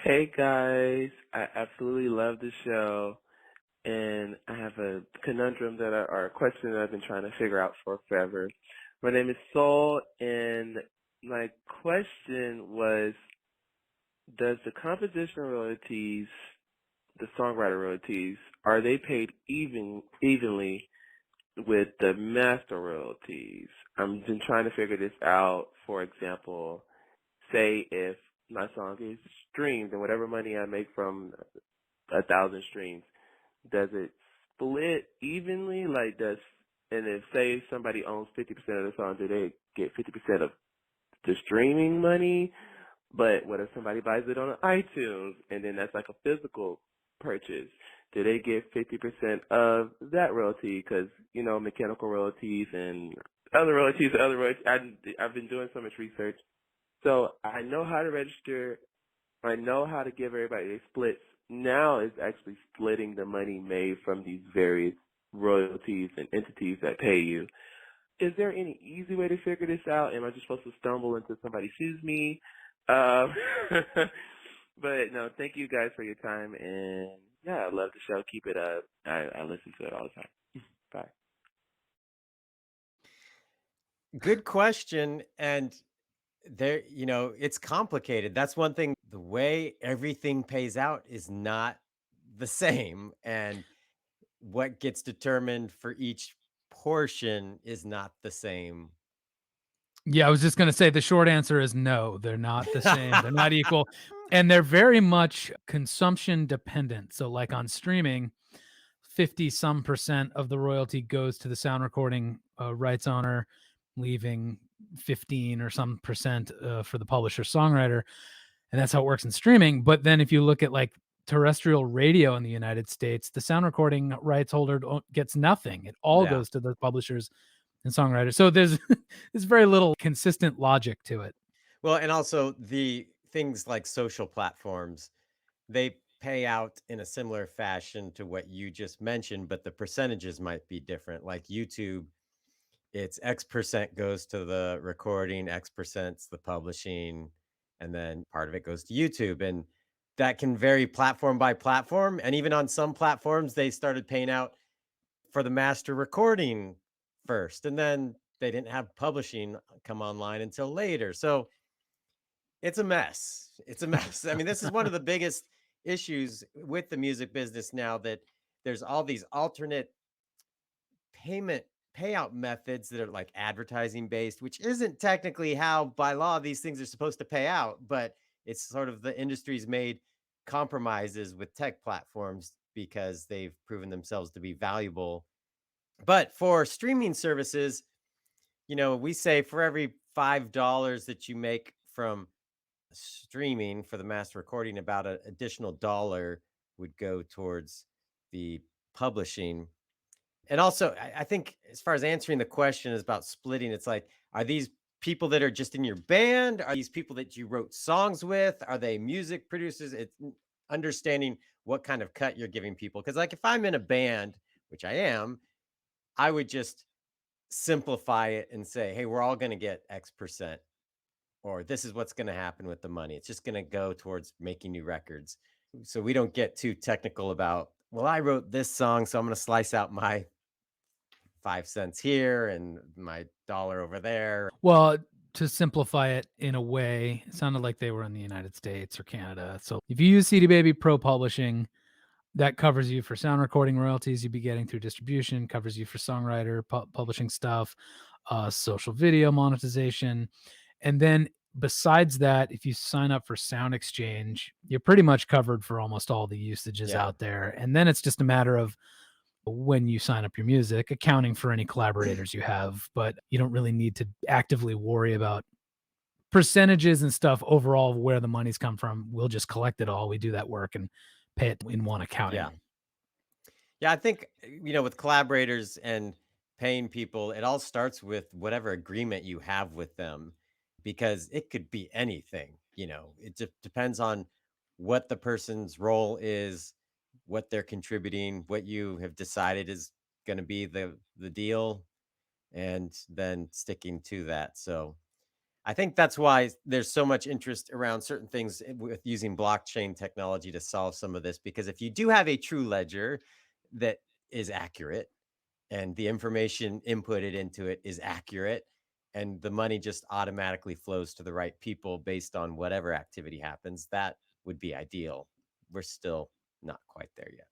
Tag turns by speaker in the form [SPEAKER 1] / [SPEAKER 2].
[SPEAKER 1] Hey guys, I absolutely love the show, and I have a conundrum or a question that I've been trying to figure out for forever. My name is Soul, and my question was, does the composition royalties, the songwriter royalties, are they paid evenly with the master royalties? I've been trying to figure this out. For example, say if my song is streamed and whatever money I make from 1,000 streams, does it split evenly? And if say somebody owns 50% of the song, do they get 50% of the streaming money? But what if somebody buys it on iTunes and then that's like a physical purchase? Do they get 50% of that royalty? Because, mechanical royalties and other royalties. I've been doing so much research. So I know how to register. I know how to give everybody their splits. Now it's actually splitting the money made from these various royalties and entities that pay you. Is there any easy way to figure this out? Am I just supposed to stumble until somebody sues me? Um, but no, thank you guys for your time. And yeah, I love the show. Keep it up. I listen to it all the time. Bye.
[SPEAKER 2] Good question. And it's complicated. That's one thing. The way everything pays out is not the same. And what gets determined for each portion is not the same.
[SPEAKER 3] Yeah, I was just gonna say the short answer is no, they're not the same, they're not equal, and they're very much consumption dependent. So, like on streaming, 50 some percent of the royalty goes to the sound recording rights owner, leaving 15 or some percent for the publisher songwriter. And that's how it works in streaming. But then if you look at like terrestrial radio in the United States, the sound recording rights holder gets nothing. It all
[SPEAKER 2] Yeah.
[SPEAKER 3] goes to the publishers and songwriters. So there's there's very little consistent logic to it.
[SPEAKER 2] Well, and also the things like social platforms, they pay out in a similar fashion to what you just mentioned, but the percentages might be different. Like YouTube, it's X percent goes to the recording, X percent's the publishing, and then part of it goes to YouTube. And that can vary platform by platform. And even on some platforms, they started paying out for the master recording first, and then they didn't have publishing come online until later. So it's a mess. It's a mess. I mean, this is one of the biggest issues with the music business now, that there's all these alternate payment payout methods that are like advertising based, which isn't technically how by law these things are supposed to pay out, but it's sort of the industry's made compromises with tech platforms because they've proven themselves to be valuable. But for streaming services, we say for every $5 that you make from streaming for the mass recording, about an additional dollar would go towards the publishing. And also, I think as far as answering the question is about splitting, it's like, are these people that are just in your band? Are these people that you wrote songs with? Are they music producers? It's understanding what kind of cut you're giving people. Because, like, if I'm in a band, which I am, I would just simplify it and say, hey, we're all going to get X percent, or this is what's going to happen with the money. It's just going to go towards making new records. So we don't get too technical about, well, I wrote this song, so I'm going to slice out my 5 cents here and my dollar over there.
[SPEAKER 3] Well, to simplify it in a way, it sounded like they were in the United States or Canada. So if you use CD Baby Pro Publishing, that covers you for sound recording royalties you'd be getting through distribution, covers you for songwriter publishing stuff, social video monetization. And then besides that, if you sign up for Sound Exchange, you're pretty much covered for almost all the usages
[SPEAKER 2] Yeah.
[SPEAKER 3] out there. And then it's just a matter of when you sign up your music, accounting for any collaborators you have, but you don't really need to actively worry about percentages and stuff overall of where the money's come from. We'll just collect it all. We do that work and pay it in one
[SPEAKER 2] Yeah.
[SPEAKER 3] accounting.
[SPEAKER 2] Yeah. I think, with collaborators and paying people, it all starts with whatever agreement you have with them, because it could be anything. It just depends on what the person's role is, what they're contributing, what you have decided is going to be the deal, and then sticking to that. So I think that's why there's so much interest around certain things with using blockchain technology to solve some of this. Because if you do have a true ledger that is accurate and the information inputted into it is accurate and the money just automatically flows to the right people based on whatever activity happens, that would be ideal. We're still not quite there yet.